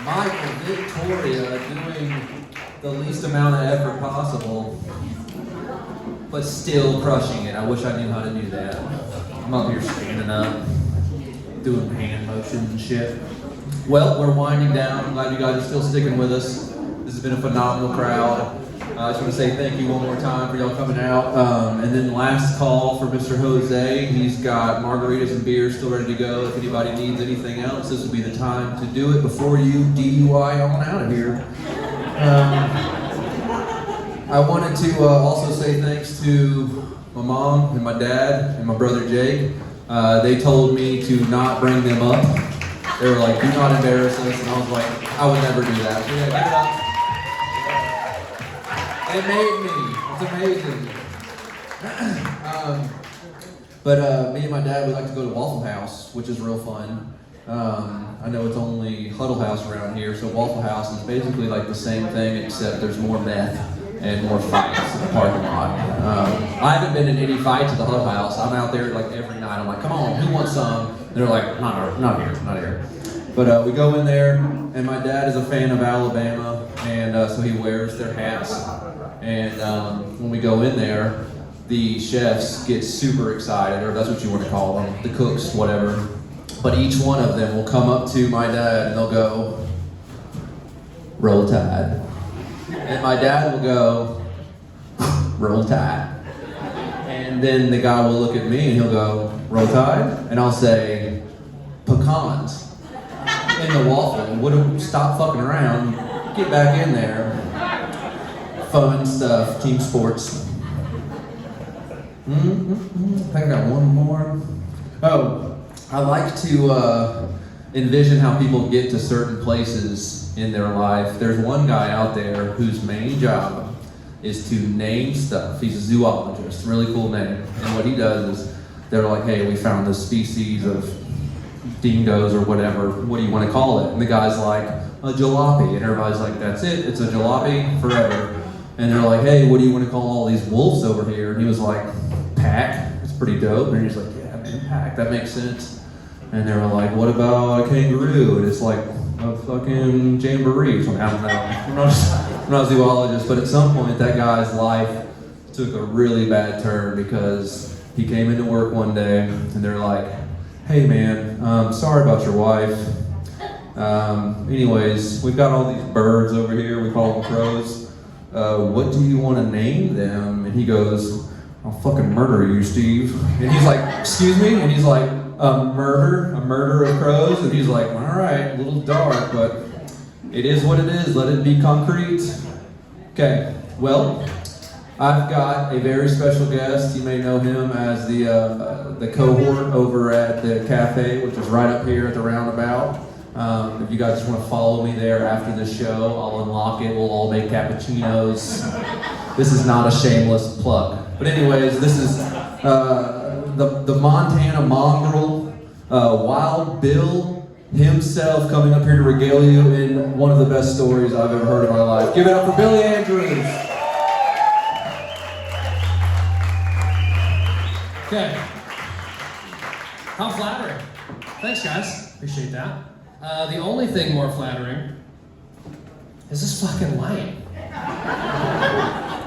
Michael, Victoria doing the least amount of effort possible, but still crushing it. I wish I knew how to do that. I'm up here standing up, doing hand motions and shit. Well, we're winding down. I'm glad you guys are still sticking with us. This has been a phenomenal crowd. I just want to say thank you one more time for y'all coming out. And then last call for Mr. Jose. He's got margaritas and beers still ready to go. If anybody needs anything else, this would be the time to do it before you DUI on out of here. I wanted to also say thanks to my mom and my dad and my brother Jake. They told me to not bring them up. They were like, do not embarrass us. And I was like, I would never do that. So yeah, give it up. They made me. It's amazing. But me and my dad, we like to go to Waffle House, which is real fun. I know it's only Huddle House around here, so Waffle House is basically like the same thing, except there's more meth and more fights in the parking lot. I haven't been in any fights at the Huddle House. I'm out there like every night. I'm like, come on, who wants some? And they're like, not here. But we go in there, and my dad is a fan of Alabama, and so he wears their hats. And when we go in there, the chefs get super excited, or that's what you want to call them, the cooks, whatever. But each one of them will come up to my dad and they'll go, Roll Tide. And my dad will go, Roll Tide. And then the guy will look at me and he'll go, Roll Tide? And I'll say, pecans in the waffle. Stop fucking around, get back in there. Fun stuff, team sports. I think I got one more. Oh, I like to envision how people get to certain places in their life. There's one guy out there whose main job is to name stuff. He's a zoologist, really cool name. And what he does is, they're like, hey, we found this species of dingoes or whatever. What do you want to call it? And the guy's like, a jalopy. And everybody's like, that's it, it's a jalopy forever. And they're like, hey, what do you want to call all these wolves over here? And he was like, pack. It's pretty dope. And he's like, yeah, man, pack. That makes sense. And they were like, what about a kangaroo? And it's like a fucking jamboree. So I don't know. I'm not a zoologist, but at some point that guy's life took a really bad turn because he came into work one day and they're like, hey man, sorry about your wife. Anyways, we've got all these birds over here. We call them crows. What do you want to name them? And he goes, I'll fucking murder you, Steve. And he's like, excuse me? And he's like, a murder of crows? And he's like, all right, a little dark, but it is what it is. Let it be concrete. Okay, well, I've got a very special guest. You may know him as the cohort over at the cafe, which is right up here at the roundabout. If you guys just want to follow me there after the show, I'll unlock it. We'll all make cappuccinos. This is not a shameless plug. But anyways, this is the Montana mongrel, Wild Bill himself, coming up here to regale you in one of the best stories I've ever heard in my life. Give it up for Billy Andrews. Okay. How flattering. Thanks, guys. Appreciate that. The only thing more flattering is this fucking light.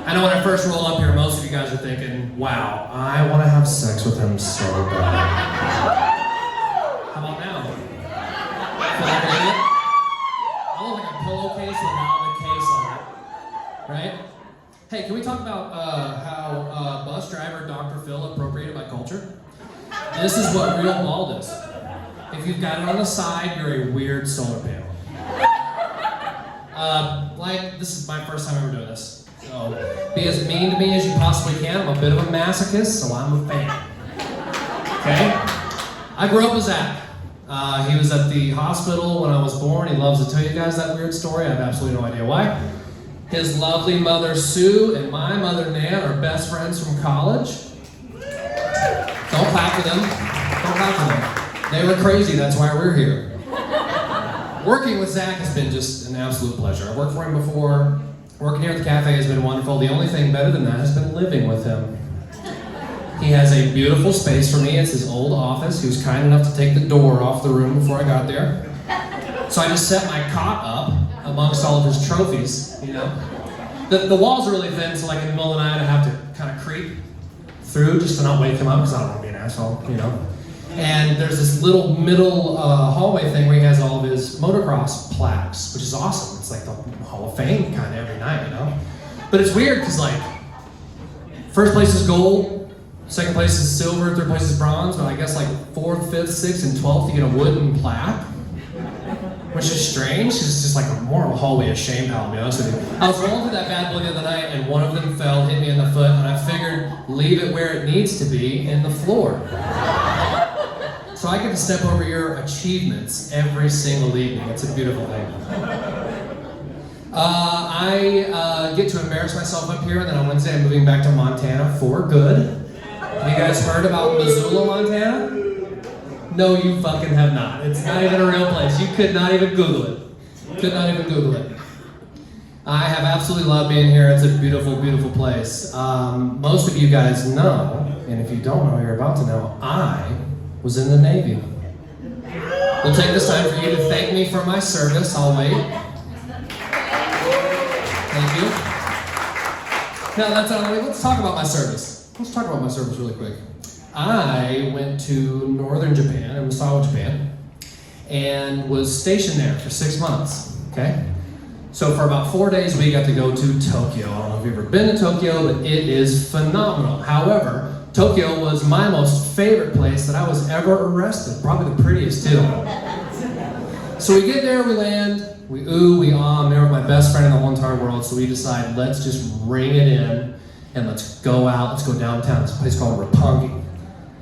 I know when I first roll up here, most of you guys are thinking, wow, I want to have sex with him so bad. How about now? Feel like an idiot? I look like a pillowcase without the case on it. Right? Hey, can we talk about how bus driver Dr. Phil appropriated my culture? This is what real bald is. If you've got it on the side, you're a weird solar panel. This is my first time ever doing this. So, be as mean to me as you possibly can. I'm a bit of a masochist, so I'm a fan. Okay? I grew up with Zach. He was at the hospital when I was born. He loves to tell you guys that weird story. I have absolutely no idea why. His lovely mother, Sue, and my mother, Nan, are best friends from college. Don't clap for them. Don't clap for them. They were crazy, that's why we're here. Working with Zach has been just an absolute pleasure. I've worked for him before. Working here at the cafe has been wonderful. The only thing better than that has been living with him. He has a beautiful space for me. It's his old office. He was kind enough to take the door off the room before I got there. So I just set my cot up amongst all of his trophies, you know. The walls are really thin, so like in the middle of the night I have to kind of creep through just to not wake him up because I don't want to be an asshole, you know. And there's this little middle hallway thing where he has all of his motocross plaques, which is awesome. It's like the Hall of Fame kind of every night, you know. But it's weird because like, first place is gold, second place is silver, third place is bronze, but I guess like 4th, 5th, 6th, and 12th you get a wooden plaque, which is strange. It's just like more of a hallway of shame, pal, to be honest with you. I was rolling through that bad boy the other night and one of them fell, hit me in the foot, and I figured leave it where it needs to be, in the floor. So I get to step over your achievements every single evening. It's a beautiful thing. I get to embarrass myself up here, and then on Wednesday I'm moving back to Montana for good. Have you guys heard about Missoula, Montana? No, you fucking have not. It's not even a real place. You could not even Google it. Could not even Google it. I have absolutely loved being here. It's a beautiful, beautiful place. Most of you guys know, and if you don't know, you're about to know, I was in the Navy. We'll take this time for you to thank me for my service. I'll wait. Thank you. Now that's not wait. Let's talk about my service. Let's talk about my service really quick. I went to northern Japan, in Misawa, Japan, and was stationed there for 6 months. Okay. So for about 4 days, we got to go to Tokyo. I don't know if you've ever been to Tokyo, but it is phenomenal. However, Tokyo was my most favorite place that I was ever arrested. Probably the prettiest too. So we get there, we land, we ooh, we ah, I'm there with my best friend in the whole entire world. So we decide, let's just ring it in and let's go out, let's go downtown. It's a place called Roppongi.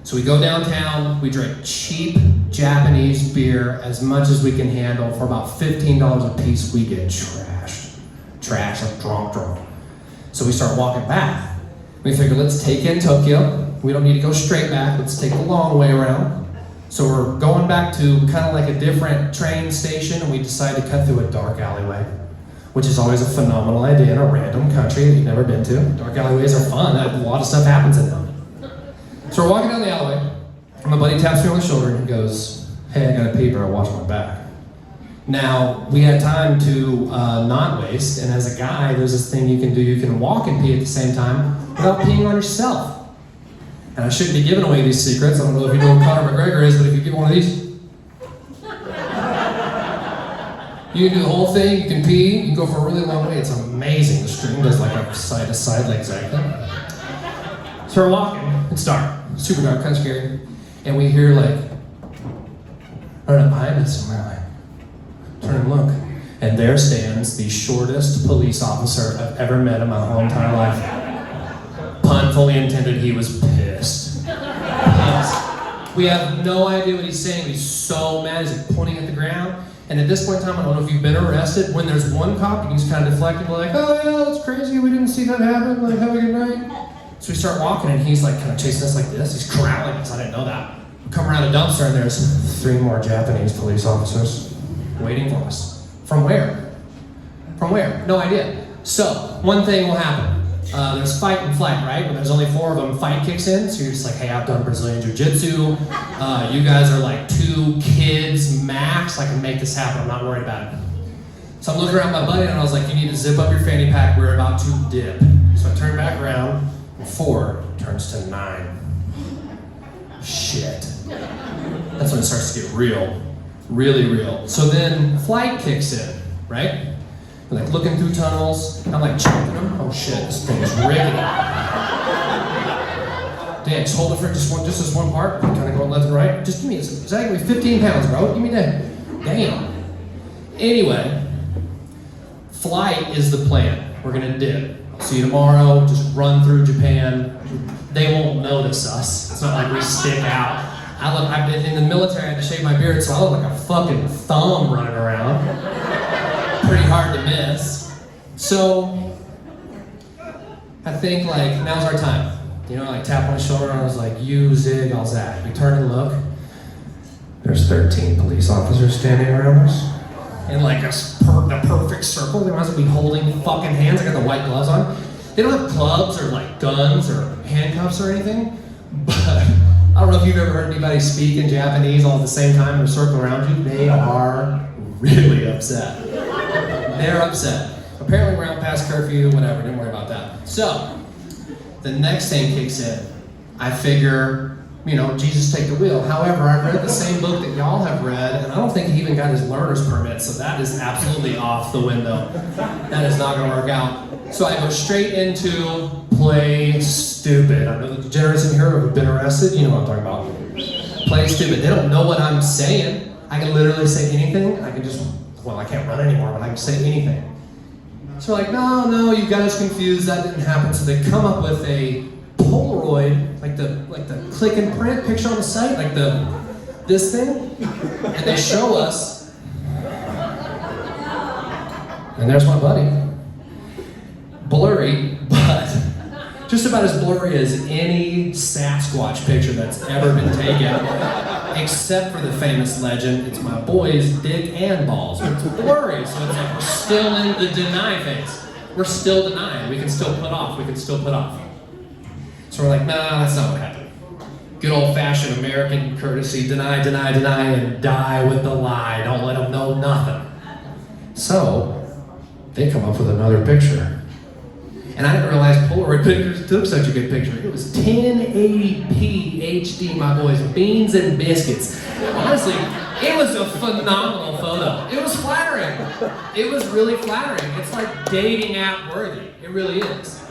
So we go downtown, we drink cheap Japanese beer as much as we can handle. For about $15 a piece, we get trashed, like drunk. So we start walking back. We figure, let's take in Tokyo. We don't need to go straight back, let's take the long way around. So we're going back to kind of like a different train station, and we decide to cut through a dark alleyway, which is always a phenomenal idea in a random country that you've never been to. Dark alleyways are fun, a lot of stuff happens in them. So we're walking down the alleyway, and my buddy taps me on the shoulder and goes, hey, I gotta pee, but I'll wash my back. Now, we had time to not waste, and as a guy, there's this thing you can do. You can walk and pee at the same time without peeing on yourself. And I shouldn't be giving away these secrets. I don't know if you know who Conor McGregor is, but if you give one of these, you can do the whole thing, you can pee, you can go for a really long way. It's amazing. The string does like a side-to-side leg thing. So we're walking, it's dark, super dark, kind of scary. And we hear like, right up behind us, and we're like, turn and look. And there stands the shortest police officer I've ever met in my whole entire life. Pun fully intended, he was pissed. We have no idea what he's saying. He's so mad, he's like pointing at the ground. And at this point in time, I don't know if you've been arrested. When there's one cop, you can just kind of deflect and be like, oh yeah, that's crazy, we didn't see that happen, like have a good night. So we start walking and he's like kind of chasing us like this. He's corralling us, I didn't know that. We come around a dumpster and there's 3 more Japanese police officers waiting for us. From where? From where? No idea. So, one thing will happen. There's fight and flight, right? When there's only 4 of them, fight kicks in. So you're just like, hey, I've done Brazilian Jiu-Jitsu. You guys are like 2 kids max. I can make this happen. I'm not worried about it. So I'm looking around my buddy and I was like, you need to zip up your fanny pack. We're about to dip. So I turn back around. 4 turns to 9. Shit. That's when it starts to get real. Really real. So then flight kicks in, right? We're like looking through tunnels. I'm like checking them. Oh shit, this thing is rigging. Dan, just hold it for just this one part. Kind of going left and right. Just give me, it's exactly 15 pounds, bro. Give me that. Damn. Anyway, flight is the plan. We're gonna dip. See you tomorrow, just run through Japan. They won't notice us. It's not like we stick out. I've been in the military, I had to shave my beard, so I look like a fucking thumb running around. Pretty hard to miss. So, I think like, now's our time. You know, like tap on his shoulder and I was like, you zig, I'll zag. We turn and look. There's 13 police officers standing around us. In like the perfect circle. They might as well be holding fucking hands. I got the white gloves on. They don't have clubs or like guns or handcuffs or anything. But I don't know if you've ever heard anybody speak in Japanese all at the same time in a circle around you. They are really upset. They're upset. Apparently we're out past curfew, whatever, didn't worry about that. So, the next thing kicks in. I figure, Jesus take the wheel. However, I've read the same book that y'all have read, and I don't think he even got his learner's permit, so that is absolutely off the window. That is not gonna work out. So I go straight into play stupid. I know the degenerates in here have been arrested, you know what I'm talking about. Play stupid. They don't know what I'm saying. I can literally say anything. I can't run anymore, but I can say anything. So we're like, no, you got us confused, that didn't happen. So they come up with a Polaroid, like the click and print picture on the site, like this thing, and they show us, and there's my buddy. Blurry, but just about as blurry as any Sasquatch picture that's ever been taken, except for the famous legend, it's my boy's dick and balls. It's blurry, so it's like we're still in the deny phase. We're still denying. We can still put off. So we're like, nah, that's not what happened. Good old-fashioned American courtesy, deny, and die with the lie. Don't let them know nothing. So, they come up with another picture. And I didn't realize Polaroid pictures took such a good picture. It was 1080p HD, my boys, beans and biscuits. Honestly, it was a phenomenal photo. It was flattering. It was really flattering. It's like dating app worthy. It really is.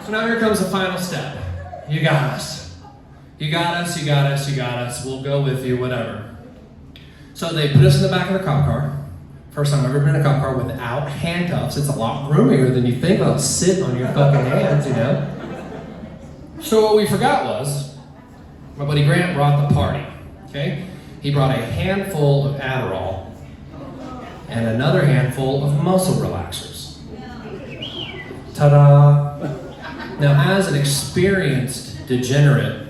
So now here comes the final step. You got us. You got us. We'll go with you, whatever. So they put us in the back of the cop car. First time I've ever been in a cop car without handcuffs. It's a lot roomier than you think. They'll sit on your fucking hands, So what we forgot was, my buddy Grant brought the party, okay? He brought a handful of Adderall and another handful of muscle relaxers. Ta-da! Now, as an experienced degenerate,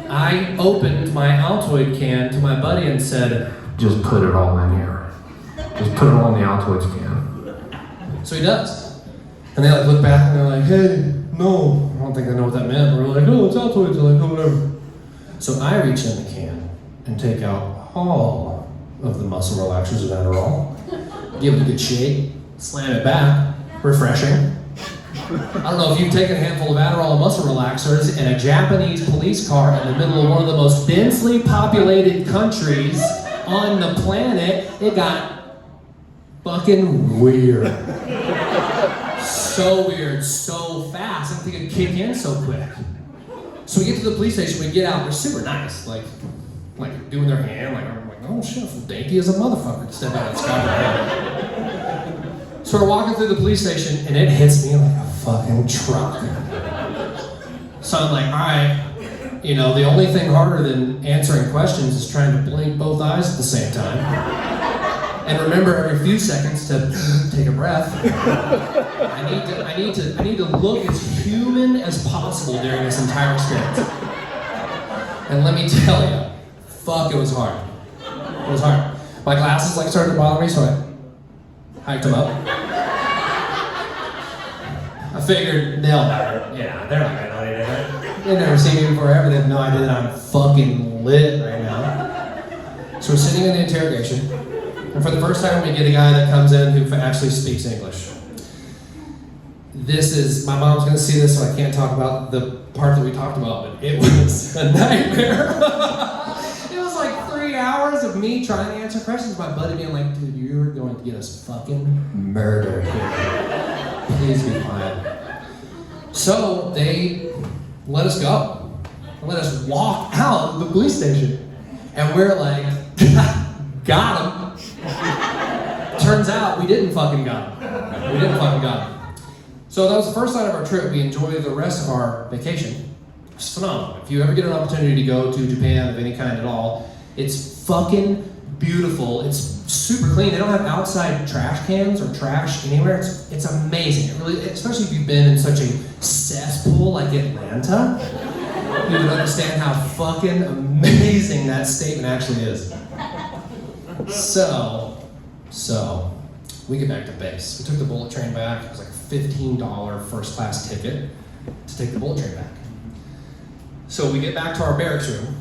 I opened my Altoid can to my buddy and said, just put it all in here. Just put it all in the Altoids can. So he does. And they look back and they're like, hey, no. I don't think they know what that meant. But we're like, oh, it's Altoids. They're like, oh, whatever. So I reach in the can and take out all of the muscle relaxers and Adderall, give it a good shake, slam it back, refreshing. I don't know if you've taken a handful of Adderall and muscle relaxers in a Japanese police car in the middle of one of the most densely populated countries on the planet. It got fucking weird. So weird, so fast. I didn't think it'd kick in so quick. So we get to the police station, we get out, they're super nice, like doing their hand, I'm like, oh shit, I'm dainty as a motherfucker to step out and scrap their hand. So we're walking through the police station and it hits me like a fucking truck. So I'm like, all right, the only thing harder than answering questions is trying to blink both eyes at the same time. And remember every few seconds to take a breath. I need to look as human as possible during this entire experience. And let me tell you, fuck, it was hard. It was hard. My glasses started to bother me, so I hiked them up. I figured they'll never, they're not gonna know anything. They've never seen me before ever. They have no idea that I'm fucking lit right now. So we're sitting in the interrogation, and for the first time we get a guy that comes in who actually speaks English. My mom's gonna see this, so I can't talk about the part that we talked about, but it was a nightmare. It was like 3 hours of me trying to answer questions, my buddy being like, dude, you're going to get us fucking murdered here. Please be quiet. So they let us go. They let us walk out of the police station. And we're like, got him. Turns out we didn't fucking got him. So that was the first night of our trip. We enjoyed the rest of our vacation. It's phenomenal. If you ever get an opportunity to go to Japan of any kind at all, it's fucking beautiful. It's super clean. They don't have outside trash cans or trash anywhere. It's amazing. It really, especially if you've been in such a cesspool like Atlanta, you would understand how fucking amazing that statement actually is. So we get back to base. We took the bullet train back. It was like a $15 first class ticket to take the bullet train back. So we get back to our barracks room,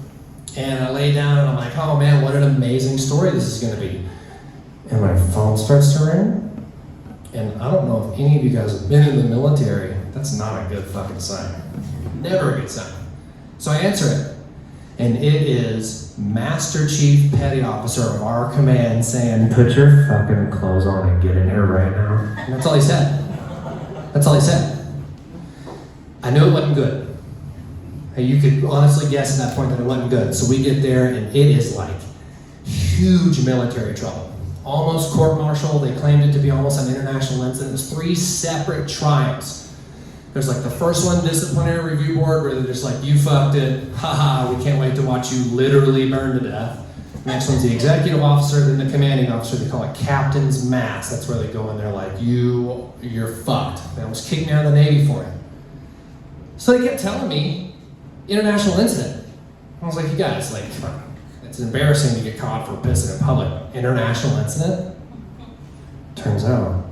and I lay down and I'm like, oh man, what an amazing story this is gonna be. and my phone starts to ring. And I don't know if any of you guys have been in the military. That's not a good fucking sign. Never a good sign. So I answer it. And it is Master Chief Petty Officer of our command saying, "Put your fucking clothes on and get in here right now." And that's all he said. That's all he said. I knew it wasn't good. Hey, you could honestly guess at that point that it wasn't good. So we get there and it is like huge military trouble. Almost court-martial. They claimed it to be almost an international incident. There's 3 separate trials. There's like the first one, disciplinary review board, where they're just like, "You fucked it, haha, we can't wait to watch you literally burn to death." Next one's the executive officer, then the commanding officer. They call it captain's mass. That's where they go in there like, you're fucked. They almost kicked me out of the Navy for it. So they kept telling me, international incident. I was like, you guys, like, it's embarrassing to get caught for pissing in public. International incident? Turns out,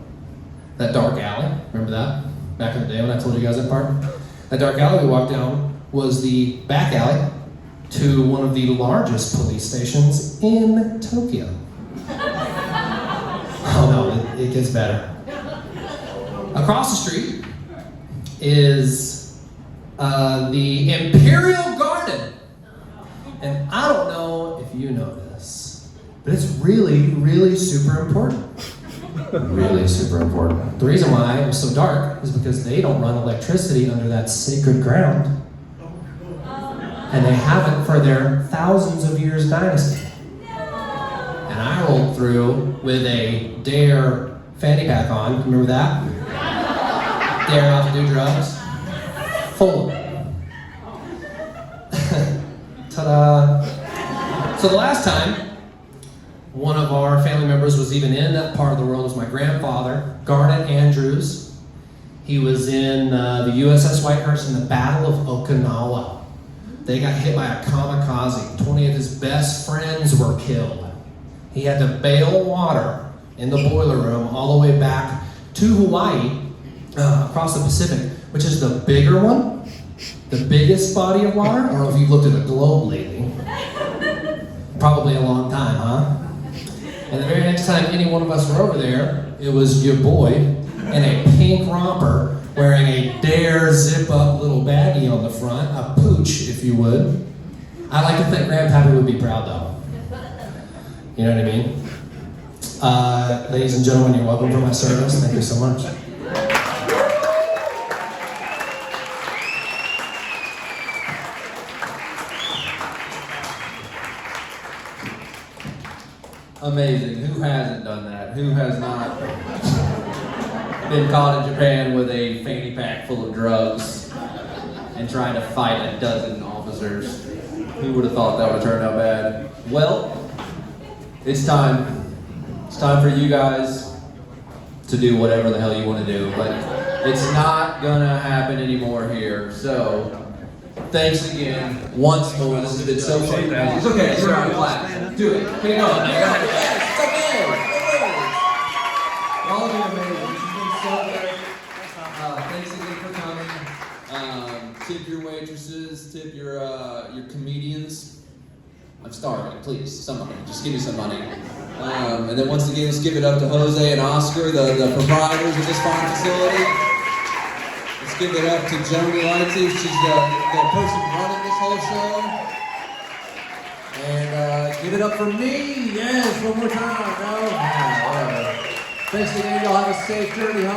that dark alley, remember that? Back in the day when I told you guys that part? That dark alley we walked down was the back alley to one of the largest police stations in Tokyo. Oh no, it gets better. Across the street is the Imperial Garden. And I don't know if you know this, but it's really, really super important. Really super important. The reason why it was so dark is because they don't run electricity under that sacred ground. And they haven't for their thousands of years dynasty. And I rolled through with a Dare fanny pack on. Remember that? Dare not to do drugs. Full of it. Ta-da. So the last time one of our family members was even in that part of the world was my grandfather, Garnet Andrews. He was in the USS Whitehurst in the Battle of Okinawa. They got hit by a kamikaze. 20 of his best friends were killed. He had to bail water in the boiler room all the way back to Hawaii, across the Pacific, which is the bigger one, the biggest body of water. I don't know if you've looked at a globe lately. Probably a long time, huh? And the very next time any one of us were over there, it was your boy in a pink romper wearing a Dare zip-up little baggie on the front, a pooch, if you would. I like to think Grandpappy would be proud, though. You know what I mean? Ladies and gentlemen, you're welcome for my service. Thank you so much. Amazing. Who hasn't done that? Who has not been caught in Japan with a fanny pack full of drugs and trying to fight a dozen officers? Who would have thought that would turn out bad? Well, it's time. It's time for you guys to do whatever the hell you want to do, but it's not gonna happen anymore here. So, thanks again, once more. This has been so fun. It's okay, you're out of class. Do it. Keep going. Yes, it's okay. Y'all have been amazing. This has been so great. Thanks again for coming. Tip your waitresses, tip your comedians. I'm starving, please, somebody, just give me some money. And then once again, let's give it up to Jose and Oscar, the proprietors of this fine facility. Let's give it up to Joni Lightsey, she's the person running this whole show. And give it up for me, yes, one more time, no? Whatever. Thanks again, y'all have a safe journey home.